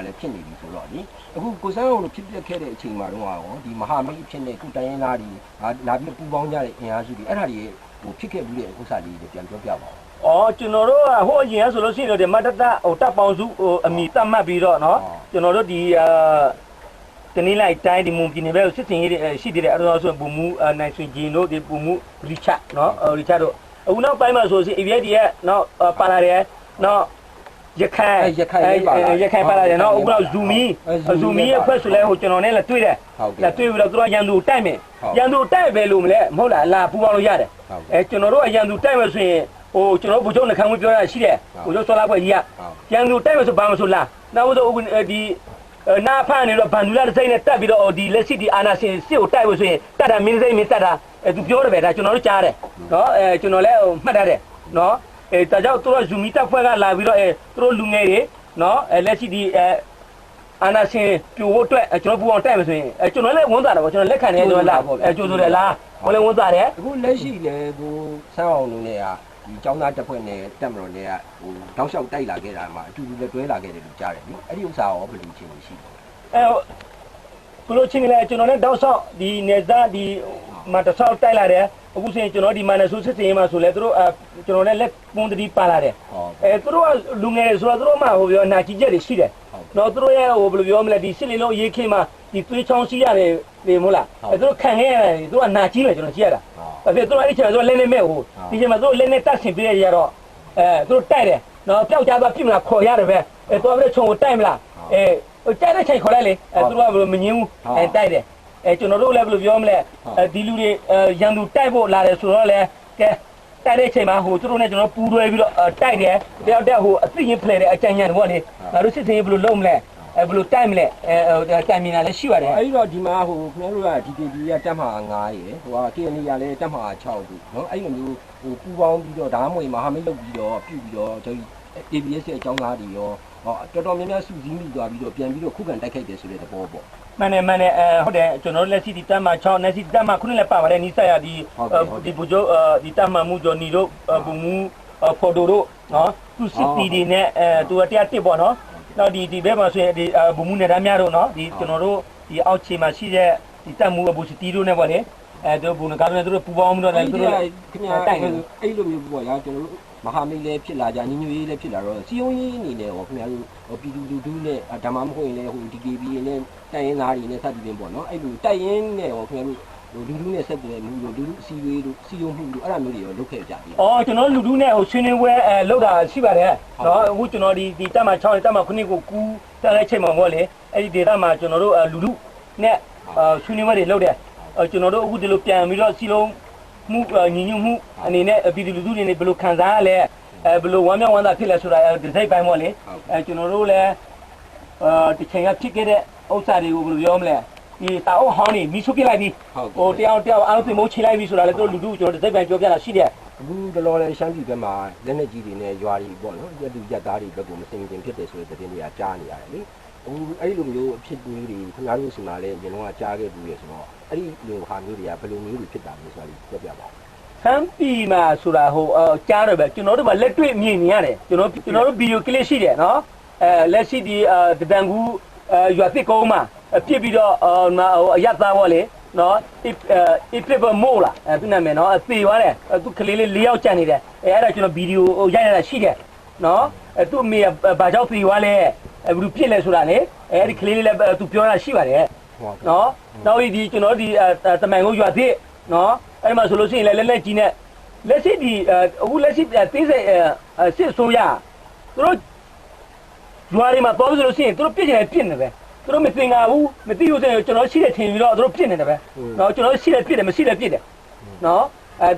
လည်းဖြစ်နေပြီဆိုတော့လေအခုကိုစန်းအောင်တို့ဖြစ်ပျက်ခဲ့တဲ့အချိန်မှာတော့ဒီမဟာမိတ်ဖြစ်နေခုတိုင်းရင်းသားတွေလာပြီးပူပေါင်းကြတဲ့အင်အားစုတွေအဲ့ဒါတွေဟိုဖြစ်ခဲ့ပြီးတဲ့ဥစ္စာလေးတွေပြန်ပြောပြပါဦးကျွန်တော်တို့ဟိုအရင်ဆိုလို့ရှိရင်ဒီမတ်တဟိုတပ်ပေါင်းစုဟိုအမိတတ်မှတ်ပြီးတော့နော်ကျွန်တော်တို့ဒီတနည်းလိုက်တိုင်းဒီမွန်ပြည်နယ်ပဲစစ်စင်ရေးရှိတဲ့အဲ့တော့ဆိုပုံမှုနိုင်ဆွေဂျင်းတို့ဒီပုံမှုရီချတ်နော်ရီချတ်တို့အခုနောက်ပိုင်းမှာဆိုရင် AVD ရဲ့နော်ပါလာတယ်နော်ရခိုင်ပါလာတယ်နော်အခုတော့ဇူမီရဲ့ဖွဲ့ဆိုလဲဟိုကျွန်တော်နဲ့လည်းတွေ့တယ်လည်းတွေ့ပြီးတော့သူကရန်သူတိုက်မယ်ရန်သူတိုက်ပဲလို့မလဲမဟုတ်လားလာပူပေါင်းလို့ရတယ်ကျွန်တော်တို့ရန်သူတိုက်မယ်ဆိုရင်ဟိုကျွန်တော်ဗိုလ်ချုပ်နှခမ်းဝင်းပြောရရှိတယ်ဗိုလ်ချုပ်စောလာပွဲကြီးကရန်သူတိုက်မယ်ဆိုဘာမဆိုလားနောက်ဆိုဒီနာဖာနေတော့ဗန်ဒူလာစိတ်နဲ့တက်ပြီးတော့ဒီလက်ရှိဒီအာနာရှင်စစ်ကိုတိုက်လို့ဆိုရင်တက်တာမင်းစိတ်မင်းတက်တာသူပြောတယ်ပဲဒါကျွန်တော်တို့ကြားတယ်နော်ကျွန်တော်လည်းမှတ်ထားတယ်နော်ဒါကြောင့်သူတို့ဇူမီတက်ဖွဲ့ကလာပြီးတော့သူတို့လူငယ်တွေနော်လက်ရှိဒီအာနာရှင်ပြို့ဖို့အတွက်ကျွန်တော်ပူအောင်တိုက်မယ်ဆိုရင်ကျွန်တော်လည်းဝန်တာတယ်ပေါ့ကျွန်တော်လက်ခံနေကျွန်တော်လာကြိုးဆိုတယ်လားဟိုလည်းဝန်တာတယ်အခုလက်ရှိလည်းကိုစမ်းအောင်လုံးနဲ့ဒီចောင်းသားတက်ဖွဲ့နဲ့တက်မတော်နဲ့ဟိုတောက်လျှောက်တိုက်လာခဲ့တာမှာအတူတူလည်းတွဲလာခဲ့တယ်လို့ကြားတယ်နိအဲ့ဒီဥစ္စာရောဘယ်လိုချင်းရှိလဲဘလို့ချင်းလဲကျွန်တော်လည်းတောက်လျှောက်ဒီနေသားဒီမတဆောက်တိုက်လာတယ်အခုဆိုရင်ကျွန်တော်ဒီမာနဆူစစ်စင်မှာဆိုလဲသူတို့ကျွန်တော်လည်းလက်ပုံတတိပါလာတယ်သူတို့ကလူငယ်ဆိုတော့သူတို့မှဟိုပြောနာကြည့်ချက်တွေရှိတယ်နော်သူတို့ရဲ့ဟိုဘယ်လိုပြောမလဲဒီစစ်လေးလုံးရေးခင်းမှာဒီသွေးချောင်းစီးရတယ်နေမို့လားသူတို့ခံခဲ့ရတယ်သူကနာကြည့်မယ်ကျွန်တော်ကြည့်ရတာအဲ့ဒါသူတို့အဲ့ဒီချိန်ဆိုလက်နဲ့မဲ့ဟိုဒီချိန်မှာသူတို့လက်နဲ့တက်ဆင်ပေးရတော့သူတို့တိုက်တယ်နော်ပျောက်ကြားသွားပြစ်မလားခေါ်ရတယ်ပဲတော်ပြီးချုံကိုတိုက်မလားဟိုတိုက်တဲ့ချိန်ခေါ်လိုက်လေသူတို့ကမငင်းဘူးတိုက်တယ်ကျွန်တော်တို့လည်းဘယ်လိုပြောမလဲဒီလူတွေရန်သူတိုက်ဖို့လာတယ်ဆိုတော့လေကဲတိုက်တဲ့ချိန်မှာဟိုသူတို့နဲ့ကျွန်တော်ပူးတွဲပြီးတော့တိုက်တယ်တယောက်တည်းဟိုအသိရင်ဖလှယ်တဲ့အကြံဉာဏ်ပေါ့လေငါတို့စစ်စင်ဘယ်လိုလုပ်မလဲဘယ်လိုတိုက်မလဲတိုင်မြင်တာလည်းရှိပါတယ်အဲ့ဒီတော့ဒီမှာဟိုခင်ဗျားတို့က DKB ကတက်မှာ9ရယ်ဟိုက KNY ကလည်းတက်မှာ6တို့နော်အဲ့လိုမျိုးဟိုပူပေါင်းပြီးတော့ဒါမှမဟုတ်မဟာမိတ်လုပ်ပြီးတော့ပြုပြီးတော့ကျွန်တော် ABS ရဲ့အကြောင်းသားတွေရောတော်တော်များများစုစည်းမိသွားပြီးတော့ပြန်ပြီးတော့ခုခံတိုက်ခိုက်တယ်ဆိုတဲ့သဘောပေါ့မှန်တယ်ဟုတ်တယ်ကျွန်တော်လက်ရှိဒီတက်မှာ6လက်ရှိတက်မှာ9လည်းပါပါတယ်နီးစပ်ရဒီဘူဂျိုဒီတက်မှာမှုကျော်နီတို့ဘူမူဖော်တိုတို့နော်သူစစ်တီတွေနဲ့သူတရားတစ်ပေါ့နော်နောက်ဒီဘက်မှာဆိုရင်ဒီဘူမူနယ်သားများတို့နော်ဒီကျွန်တော်တို့ဒီအောက်ခြေမှာရှိတဲ့ဒီတက်မှုဘူစတီတို့နဲ့ပေါ့လေသူဘူနကားတွေသူတို့ပူပေါင်းပြီးတော့လည်းသူတို့ခင်ဗျာတိုက်အဲ့လိုမျိုးပေါ့ရာကျွန်တော်တို့မဟာမိတ်လည်းဖြစ်လာကြညီညွတ်ရေးလည်းဖြစ်လာတော့စီယုံရေးအနေနဲ့ဟောခင်ဗျားတို့ပြည်သူလူထုနဲ့ဓမ္မမဟုတ်ရင်လည်းဟို DKB နဲ့တိုင်ရင်းသားတွေနဲ့စသည်ဖြင့်ပေါ့နော်အဲ့လိုတိုင်ရင်းနဲ့ဟောခင်ဗျားတို့လူထုနဲ့ဆက်သွယ်မှုတို့လူထုအစည်းအဝေးတို့စီယုံမှုတို့အဲ့လိုမျိုးတွေရောလုပ်ခဲ့ကြပြီကျွန်တော်လူထုနဲ့ဟိုဆွေးနွေးပွဲလုပ်တာရှိပါတယ်နော်အခုကျွန်တော်ဒီတက်မှာ6တက်မှာ9ကိုကူးတက်တဲ့ချိန်မှာပေါ့လေအဲ့ဒီဒေတာမှာကျွန်တော်တို့လူထုနဲ့ဆွေးနွေးပွဲတွေလုပ်တယ်ကျွန်တော်တို့အခုဒီလိုပြန်ပြီးတော့စီလုံးမှုညီညွတ်မှုအနေနဲ့ပြည်သူလူထုတွေနဲ့ဘယ်လိုခံစားရလဲဘယ်လိုဝမ်းမြောက်ဝမ်းသာဖြစ်လဲဆိုတာဒီစိတ်ပိုင်းပေါ့လေကျွန်တော်တို့လည်းဒီချိန်ကဖြစ်ခဲ့တဲ့ဥစ္စာတွေကိုဘယ်လိုပြောမလဲဒီတာအုပ်ဟောင်းနေမိဆုပြလိုက်ပြီးဟိုတယောက်အားလုံးသိမိုးချိလိုက်ပြီးဆိုတာလည်းတို့လူထုကျွန်တော်ဒီစိတ်ပိုင်းပြောပြတာရှိတယ်အခုတလောလည်းရှမ်းပြည်ဘက်မှာလက်နက်ကြီးတွေနဲ့ရွာတွေပေါ့နော်ရက်သူရက်သားတွေဘက်ကိုမစင်တင်ဖြစ်တယ်ဆိုတဲ့သတင်းတွေကကြားနေရတယ်လေအခုအဲ့လိုမျိုးအဖြစ်မျိုးတွေခင်ဗျားတို့ဆိုမှလည်းအရင်ကကြားခဲ့ဘူးရဆိုတော့အဲ့ဒီလိုဟာမျိုးတွေကဘယ်လိုမျိုးတွေဖြစ်တာလဲဆိုတာပြောပြပါဦးဆမ်ပီမှာဆိုတာဟိုကြားတယ်ပဲကျွန်တော်တို့ကလက်တွေ့မြင်နေရတယ်ကျွန်တော်တို့ဗီဒီယိုကလစ်ရှိတယ်နော်လက်ရှိဒီတန်ကူရွာသစ်ကုန်းမှာပြစ်ပြီးတော့အရသားပေါ့လေနော်အပစ်မို့လားသူနာမည်နော်သေသွားတယ်သူကလေးလေး၄ယောက်ကြံနေတယ်အဲ့ဒါကျွန်တော်ဗီဒီယိုရိုက်ရတာရှိတယ်နော်သူ့အမေဘာကြောင့်သေသွားလဲဘယ်လိုဖြစ်လဲဆိုတာလေအဲ့ဒီကလေးလေးလည်းသူပြောတာရှိပါတယ်နော်နောက်ဒီကျွန်တော်ဒီတမန်ကုန်းရွာသစ်နော်အဲ့မှာဆိုလို့ရှိရင်လည်းလက်ကြီးနဲ့လက်ရှိဒီအခုလက်ရှိသေးစိတ်စစ်ဆိုးရသူတို့ရွာတွေမှာတော်ပြီဆိုလို့ရှိရင်သူတို့ပြစ်နေတယ်ပြစ်နေတယ်သူတို့မသင်္ကာဘူးမသိဘူးဆိုရင်ကျွန်တော်ရှိတယ်ထင်ပြီးတော့သူတို့ပြစ်နေတယ်ပဲနော်ကျွန်တော်ရှိတယ်ပြစ်တယ်မရှိတယ်ပြစ်တယ်နော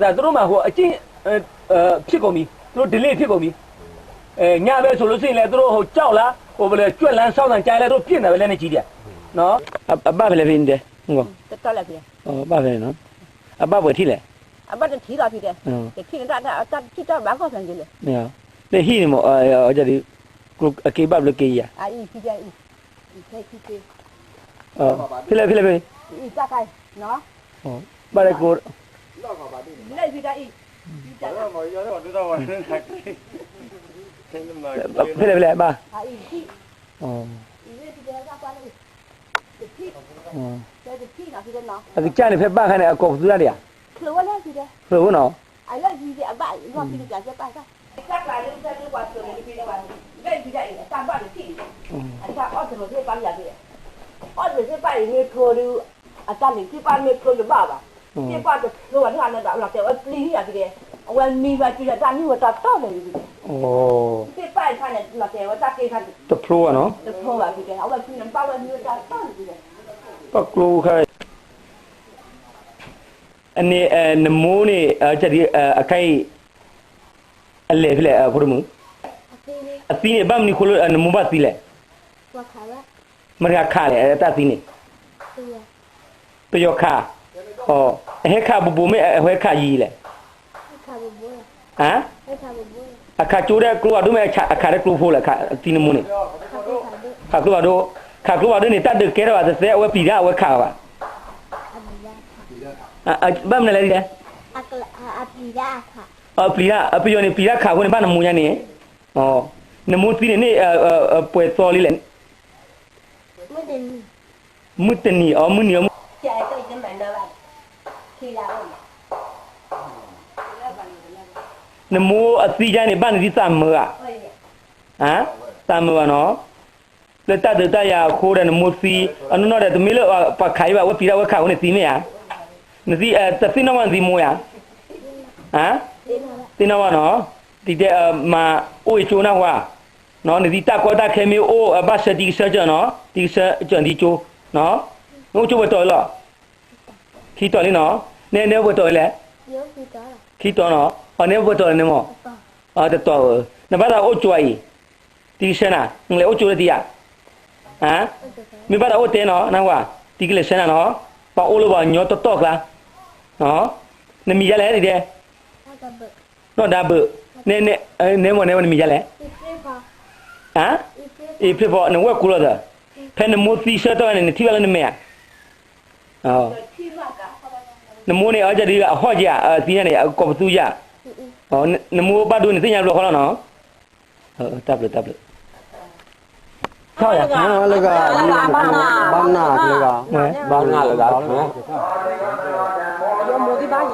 ်ဒါသူတို့မှာဟိုအချင်းဖြစ်ကုန်ပြီသူတို့ delay ဖြစ်ကုန်ပြီညပဲဆိုလို့ရှိရင်လည်းသူတို့ဟိုကြောက်လားဟိုဘယ်လဲကြွက်လန်းစောင်းတန်ကြားလဲသူတို့ပြစ်နေပဲလက်နဲ့ကြီးတယ်နော်အဘပဲလေဖြစ်နေတယ်ဟုတ်တက်လက်ပြန်ဘပဲနော်အဘပဲထိလဲအဘတထီတာဖြစ်တယ်ခိနေတာတိတာဘာကောဆန်ကြီးလေလေဟိနေမောကြဒီအကေဘဘလကေရအာဤဖြစ်ကြဤဖြစ်ဖိလေဤတက်ခိုင်နော်ဘာလဲကိုလောက်ပါပါတိလက်ဖြစ်တာဤတက်တော့မရတော့တူတော့ဝင်နေတယ်ဖိလေဘာအာဤခိ家关了，这屁，这屁哪是的呢？ အဲ့ကြနေဖက်ပတ်ခိုင်းတယ်အကောသူရတယ် 可我那是的， ဟုတ်ဘူးနော် 哎，那是的，把我屁的家些办上。下来就在这关车里边的关，那是的，三把的屁，哎，他二十多岁搬家的，20岁搬人家拖的，啊，家里去搬那拖的爸爸，这搬的拖完他那个，那给我拎下去的，我明白就是咱你我咋到的就是。 ဩ 这搬他那那给我咋给他， တဖလိုကနော် 就拖完去的，我去能把我你咋到的就是。 ပတ်ကလိုခိုင်းအနေနမိုးနေချက်ဒီအခိုင်အလေဖလေဘုရမအသီးနေဗမ်နီခိုလိုနမိုးပါသီးလေ 我看了， မရခါလေတသီးနေ 对呀， ပယောခါဟောဟဲခါဘူဘူမဲဟဲခါကြီးလေ 看不过呀， ဟမ် 看不过呀， အခါကျိုးတဲ့ကလိုအဒုမဲအခါတဲ့ကလိုဖိုးလေခါသီးနမိုးနေ 看不看的， ခါကလိုအဒုခါကလိုအဒုနေတတ်တဲ့ကဲတော့သဲအဝဲပီရအဝဲခါပါ ဗမ်နေလေဒီ 阿比拉卡， ပီရအပီယောနေပီရခါကိုနေဘာနမိုးညာနေဩနမိုးသီးနေပွဲတော်လေးလေ 没得你， မွတ်တနီအော်မွနီယော 现在都已经买了吧，去哪了？ နမိုးအသီးချမ်းနေဘာနေဒီစမောက 会的， ဟမ်စမောနော်လက်တတရခိုးတဲ့နမိုးစီအနုနော်တဲ့သမီးလို့ပခိုင်ပါဝပီရဝခါကိုနေစီမေယာနစီတသိနဝန်စီမိုးယာဟမ် 对了， တင်းနော်နော်ဒီတဲ့မာအိုချိုနာဟွာနော်နစီတကောတာခဲမီအိုဘာစတီဆာဂျနော်ဒီဆာဂျန်ဒီချိုနော်ငိုချိုဝတော်လောခီတော်လေးနော်နဲနဲဝတော်လေ 有几个了？ ခီတော်နော်ဟောနဲဝတော်နေမော 爸， အော်တော်နဘာသာအိုချိုआईဒီရှနာငလေအိုချိုရတီယာဟမ် 我这个， မိဘတာအိုတဲနော်နော်ကွာဒီကလေးရှနာနော်ပါအိုလိုပါညောတော့ကလားနော်နမီရလဲဒီတဲ့ 那个不， နော်ဒါဘနဲနဲနဲမနဲမနမီရလဲ 一岁吧， ဟမ် 一岁， အေးဖြစ်ပေါ်နဝက်ကူလာတာဖဲနမိုးသီရှတော့နေတိပါလဲနမေအော် 去嘛干？ နမိုးနေအကြဒီကအဟော့ကြစီးနေကောပသူကြဟောနမိုးပတ်တို့နေသိညာဘလို့ခေါ်တော့နော်ဟုတ်တပ်လို့ဆောက်ရ 那个巴纳这个， ဘာငါလကားဟမ် 有没的把人，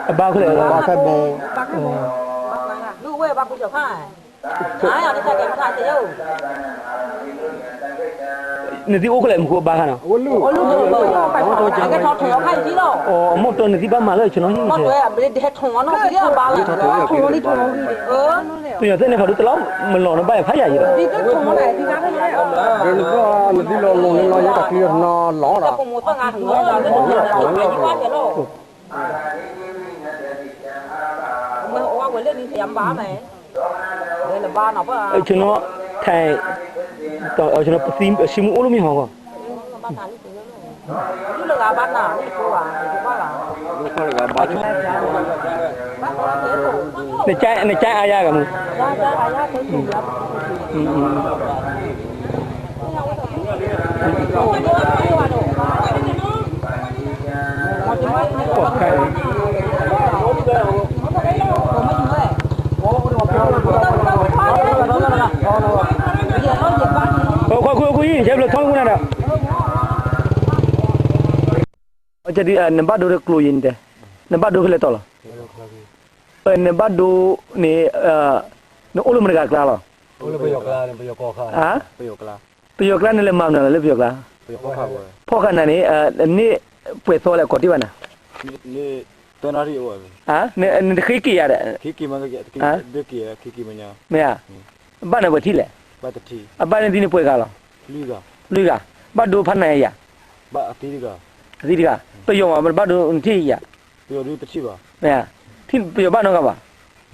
အဘာခလဲ 巴开崩，把看不？路外把不小看，哪样的才给不看的哟？ နေဒီအိုခလဲမကိုဘာခနော် 我路我路不不，那个朝城要看几了？ အော်မော်တော်နေဒီဘာမှလဲကျွန်တော်ကြီး 我对，没得还冲完了，不要扒了，冲了你冲了你的，သူရတဲ့နေခါတော့တလောက်မလော်တော့ဘာဖတ်ရည်တော့ 你这冲了来，你咋个来？这个那地老龙那也个地那老这了，父母分啊，很多了，这东西看你管去了。我这你想扒没？这是扒那不啊？ ကျွန်တော်ထိုင်တော့ကျွန်တော်စီစီမူလို့မဟောကော 扒哪里去了？你那个扒哪？你说啊？你说啦？ လူခေါ်လကားဘာချင်း 扒哪里去？ နေချိုင်အားရကမှု 呀呀呀，真是呀！ပေါ့ခိုင်ဟောကိုကြီးကျေဘလို့ထောင်းခုနာတော့အကြဒီနံပါတ်ဒိုရကလိုရင်တဲ့နံပါတ်ဒိုခလဲတော့လားနံပါတ်ဒိုနေနိုလိုမရကလာလား 我了不要干，不要搞卡， ဟမ် 不要干， ပယောကလနဲ့လည်းမောင်းတယ်လည်းပယောကလား 不要搞卡不？ ဖောက်ခဏနေနေပွေသောလဲကောတိပါနာ 你在哪里玩？ ဟာနေခိကရတဲ့ Kiki mana ke? Kiki ya, Kiki mana? မေယာဘာနေဘတိလဲ Batati, အပနဲ့ဒီနေပွေကလား Liga, လူကဘတ်ဒိုဖတ်နိုင်ရ Ba Atiriga, ဒီကပယောမှာဘတ်ဒိုတိရ Pio du Tachi ba. မေယာတိပယောဘာနောကပါ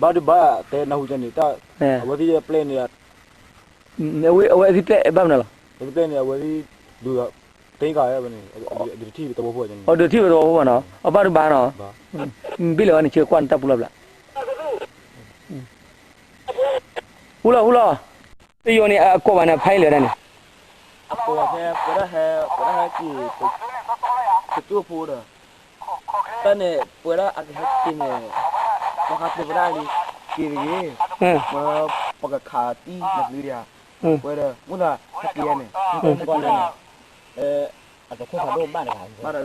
Ba du ba te na hujan ni ta. အဲ Awadi ya plane ni ya, အဝဲဒီတဲ့ဘာမလား plane ni awadi du ya. Tengah ya bani, di TV tu bawa je ni. ဟောဒိုတိဘောဘောနော်အပဒဘာနော် Ba. ဘီလောနေချေကွန်တပ်ပလဘလာဟူလာတေယောနေအကောဘာနေဖိုင်လေရနေ Apa ya? Pada ki, ketua pura. Tane pura agak hati ni. Pakai pura ni kiri. ဟမ် Pakai khati nak dia. ဝဲတယ်မလားခက်ရနေဒီကောလည်းအတခုခါတော့မှတ်တယ်မှတ်တယ်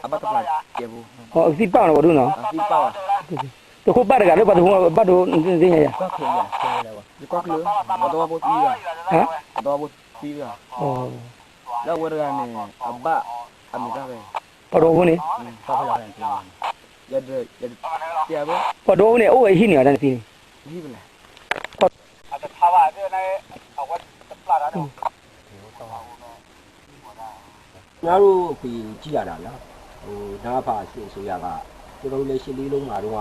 အဘတပလာကျေဘူး ဟောအစီပေါတော့တို့နော် ဒီပါ တခုပတ်တကတော့ပတ်တော့ပတ်တော့စင်းရ ကောက်ခေရဆဲလဲဒီကောက်ကလေးတော့ဘောပြီးရ ဟမ် တော့ဘောပြီးရ ဟော แล้วဝရကနေအဘအမိကပဲ ပတ်တော့ဘူးနေ ဆောက်လာတယ်ပြန်ရတဲ့ပြပဲ ပတ်တော့နေအိုးရရှိနေရတယ်စီ ဒီပဲလား ငါတို့အခုကြည့်ရတာလားဒါဖာစစ်ဆိုရကကျွန်တော်လည်းရှင်းလေးလုံးမှာတော့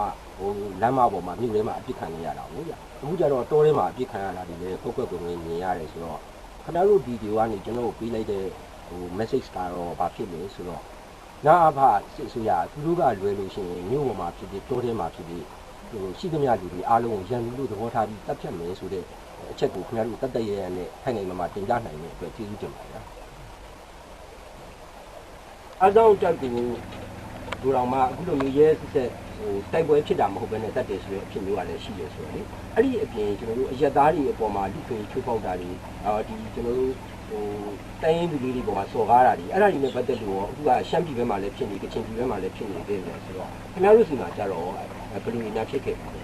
လမ်းမပေါ်မှာမြို့ထဲမှာအပြစ်ခံနေရတာဟုတ်ကြအခုကျတော့တောထဲမှာအပြစ်ခံရတာဒီလေပုတ်ကွက်ကိုမြင်ရတယ်ဆိုတော့ခဏတို့ဗီဒီယိုကနေကျွန်တော်ပေးလိုက်တဲ့message ကတော့ဘာဖြစ်လဲဆိုတော့နာဖာစစ်ဆိုရသူတို့ကလွယ်လို့ရှိရင်မြို့ပေါ်မှာဖြစ်ဖြစ်တောထဲမှာဖြစ်ဖြစ်ရှိသမျှလူတွေအားလုံးကိုရန်သူလို့သဘောထားပြီးတပ်ဖြတ်မယ်ဆိုတဲ့အချက်ကိုခင်ဗျားတို့တတ်တရရနဲ့ဖိုင်နိုင်မှာတင်ပြနိုင်တဲ့အတွက်ကျေးဇူးတင်ပါတယ်အကြောင်းတက်ကူဒူတော်မှာအခုလိုမျိုးရဲစစ်တိုက်ပွဲဖြစ်တာမဟုတ်ဘဲနဲ့တတ်တယ်ဆိုတဲ့အဖြစ်မျိုးကလည်းရှိရဆိုတော့လေအဲ့ဒီအပြင်ကျွန်တော်တို့အရက်သားတွေအပေါ်မှာလူတွေချိုးပေါက်တာတွေဒီကျွန်တော်တို့တိုင်းရင်းသူတွေပေါ်မှာစော်ကားတာတွေအဲ့ဒါတွေနဲ့ပတ်သက်လို့အခုကရှမ်းပြည်ဘက်မှာလည်းဖြစ်နေကချင်ပြည်ဘက်မှာလည်းဖြစ်နေတယ်ဆိုတော့ခင်ဗျားတို့စီမှာကြတော့ဘယ်လိုများဖြစ်ခဲ့ပါလဲ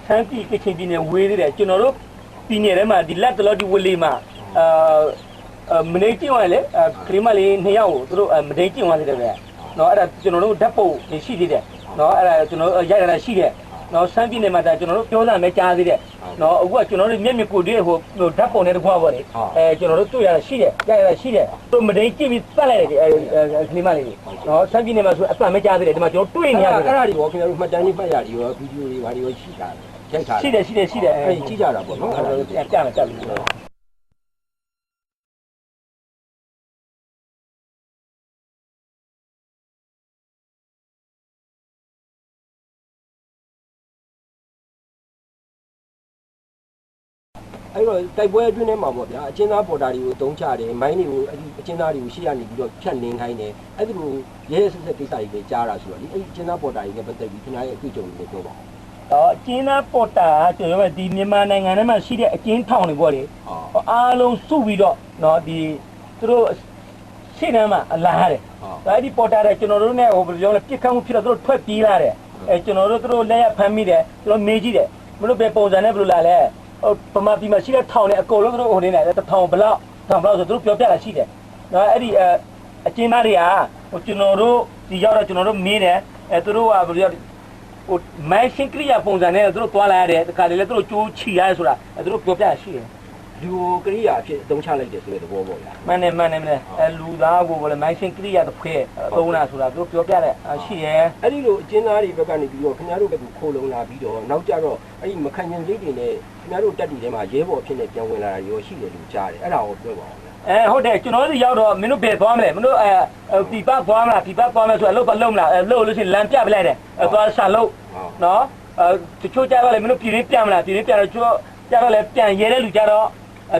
ဆန်းပြည်ကချင်ပြည်နယ်ဝေးသေးတယ်ကျွန်တော်တို့ပြည်နယ်ထဲမှာဒီလက်တလောဒီဝလေးမှာမနေကျင်သွားလေခရီးမလေး2ယောက်ကိုသူတို့မနေကျင်သွားသေးတယ်ဗျာနော်အဲ့ဒါကျွန်တော်တို့ဓာတ်ပုံရှိသေးတယ်နော်အဲ့ဒါကျွန်တော်ရိုက်ရတာရှိတယ်နော်ဆန်းပြည်နယ်မှာဒါကျွန်တော်တို့ပြောတာမဲ့ကြားသေးတယ်နော်အခုကကျွန်တော်တို့မျက်မြင်ကိုယ်တွေ့ဟိုဓာတ်ပုံနဲ့တကွာပေါ့လေကျွန်တော်တို့တွေ့ရတာရှိတယ်ရိုက်ရတာရှိတယ်သူမနေကျင်ပြီးပတ်လိုက်တယ်ခရီးမလေးနော်ဆန်းပြည်နယ်မှာဆိုအပံမဲ့ကြားသေးတယ်ဒီမှာကျွန်တော်တွေ့နေရတယ် အဲ့ဒါတွေရောခင်ဗျားတို့မှတ်တမ်းလေးမှတ်ရတွေရောဗီဒီယိုတွေဘာတွေရောရှိတာရိုက်ထား ရှိတယ်အဲ့ ကြည့်ကြတာပေါ့နော်အဲ့ဒါ ပြမယ်တက်ပြီအဲ့တော့တိုက်ပွဲအတွင်းထဲမှာပေါ့ဗျာအချင်းသားပေါ်တာတွေကိုတုံးချတယ်မိုင်းတွေကိုအဲ့ဒီအချင်းသားတွေကိုရှေ့ကနေပြီးတော့ဖြတ်လင်းခိုင်းတယ်အဲ့ဒီလိုရဲဆက်ဆက်ကိစ္စတွေပဲကြားတာဆိုတော့ဒီအဲ့ဒီအချင်းသားပေါ်တာတွေနဲ့ပတ်သက်ပြီးခင်ဗျားရဲ့အတွေ့အကြုံတွေပြောပါဦး အကျဉ်းသားပေါ်တာကျွန်တော်တို့ဒီမြန်မာနိုင်ငံထဲမှာရှိတဲ့အကျဉ်းထောင်တွေပေါ့လေအားလုံးစုပြီးတော့နော်ဒီသူတို့ရှေ့တန်းမှာအလားရတယ်ဒါဒီပေါ်တာတဲ့ကျွန်တော်တို့နဲ့ဟိုပြောလဲပြစ်ခတ်မှုဖြစ်တော့သူတို့ထွက်ပြေးလာတယ်အဲကျွန်တော်တို့သူတို့လက်ရဖမ်းမိတယ်သူတို့မေးကြည့်တယ်မလို့ပဲပုံစံနဲ့ဘယ်လိုလာလဲဟိုပမာပြီးမှရှိတဲ့ထောင်နဲ့အကုန်လုံးသူတို့ဟိုနေတယ်ထောင်ဘလောက်ဆိုသူတို့ပြောပြတာရှိတယ်နော်အဲ့ဒီအကျဉ်းသားတွေကဟိုကျွန်တော်တို့ဒီရောက်တော့ကျွန်တော်တို့မေးတယ်အဲသူတို့ကဘယ်လိုဟိုမိုင်းရှင်းကရိယာပုံစံနဲ့သူတို့တွားလာရတယ်တခါလေလည်းသူတို့ကြိုးချီရတယ်ဆိုတာသူတို့ပြောပြရှိတယ် လူကရိယာအဖြစ်အသုံးချလိုက်တယ်ဆိုတဲ့သဘောပေါ့ဗျာ မှန်တယ်လူသားကိုလည်းမိုင်းရှင်းကရိယာတစ်ခွဲသုံးတာဆိုတာသူတို့ပြောပြတဲ့ရှိတယ် အဲ့ဒီလိုအကျဉ်းသားတွေဘက်ကနေပြီးတော့ခင်ဗျားတို့ဘက်ကခိုးလုံလာပြီးတော့နောက်ကြတော့အဲ့ဒီမခံရင်စိတ်တွေနဲ့ခင်ဗျားတို့တက်တီထဲမှာရဲဘော်အဖြစ်နဲ့ပြန်ဝင်လာတာရောရှိတယ်လို့ကြားတယ်အဲ့ဒါကိုပြောပါဦးဟုတ်တယ်ကျွန်တော်တို့ရောက်တော့မင်းတို့ဘယ်သွားမလဲမင်းတို့ပြပသွားမလားပြပသွားမယ်ဆိုအလုပ်ပါလုံးမလားလို့လို့ရှိရင်လမ်းပြပလိုက်တယ်သွားရှာလို့နော်တချို့ကြတော့လေမင်းတို့ပြည်ရင်းပြမလားပြည်ရင်းပြတော့ကျတော့ကြတော့လေပြန်ရဲတဲ့လူကြတော့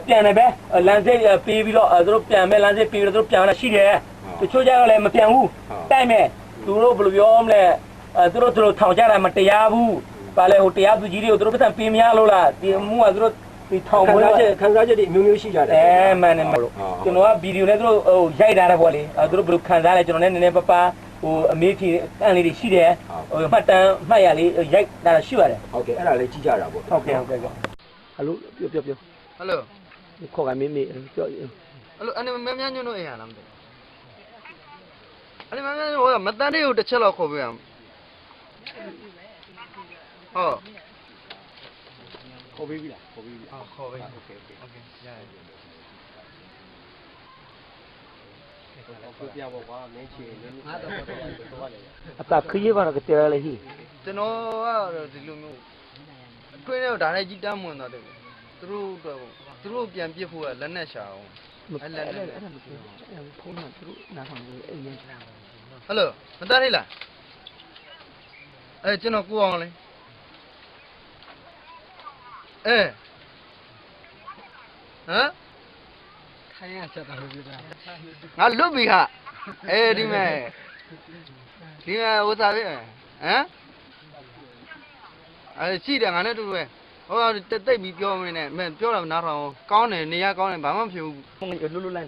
ပြန်တယ်ပဲလမ်းစိတ်ပေးပြီးတော့သူတို့ပြန်မယ်လမ်းစိတ်ပေးပြီးတော့သူတို့ပြန်လာရှိတယ်တချို့ကြတော့လေမပြန်ဘူးတိုက်မယ်သူတို့ဘယ်လိုပြောမလဲသူတို့ထောင်ကြတာမတရားဘူးပါလေဟိုတရားသူကြီးတွေကိုသူတို့ပတ်စံပေးမရလို့လားဒီမှုကသူတို့ဒီထောင်ပွဲခံစားချက်တွေအမျိုးမျိုးရှိကြတယ်မှန်တယ်ကျွန်တော်ကဗီဒီယိုနဲ့သူတို့ဟိုရိုက်ထားတာပေါ့လေသူတို့ဘယ်လိုခံစားလဲကျွန်တော်လည်းနည်းနည်းပါးပါးဟိုအမေးဖြေတန်းလေးတွေရှိတယ်ဟိုမှတ်တမ်းမှတ်ရလေးရိုက်တာရှိပါတယ်ဟုတ်ကဲ့အဲ့ဒါလေးကြည့်ကြတာပေါ့ဟုတ်ကဲ့ဟယ်လိုပြောဟယ်လိုခေါ်ကမေးပြောဟယ်လိုအနေမများညွန့်တို့အိမ်ရလားမသိအနေမများညွန့်ဟိုမတန်းလေးကိုတစ်ချက်လောက်ခေါ်ပေးရအောင်ဟုတ်ခေါ်ပေးပြီလားခေါ်ပေးပြီခေါ်ပေးโอเคရတယ်ပြပါကွာမင်းချီနေငါတော့တော့လေအတာခရီးပါတော့တဲရလေဟိကျွန်တော်ကတော့ဒီလိုမျိုးအတွင်းထဲဒါနဲ့ကြီးတမ်းမွန်တော့တယ်သူတို့ပြန်ပြစ်ဖို့ကလက်နဲ့ရှာအောင်အဲ့လက်နဲ့ဖုန်းကသူတို့နားထောင်နေအိမ်နဲ့ဟယ်လိုမတန်းလေးလားကျွန်တော်ကိုအောင်လေဟမ်ထိုင်ရချက်တာလို့ပြောတာငါလွတ်ပြီခဒီမဲ့ဟိုစားပြီဟမ်ရှိတယ်ငါနဲ့တူတူပဲ ဟိုတိတ်ပြီးပြောမနေနဲ့မင်းပြောတော့နားထောင်ကောင်းတယ်နေရကောင်းတယ်ဘာမှမဖြစ်ဘူး လွတ်လွတ်လပ်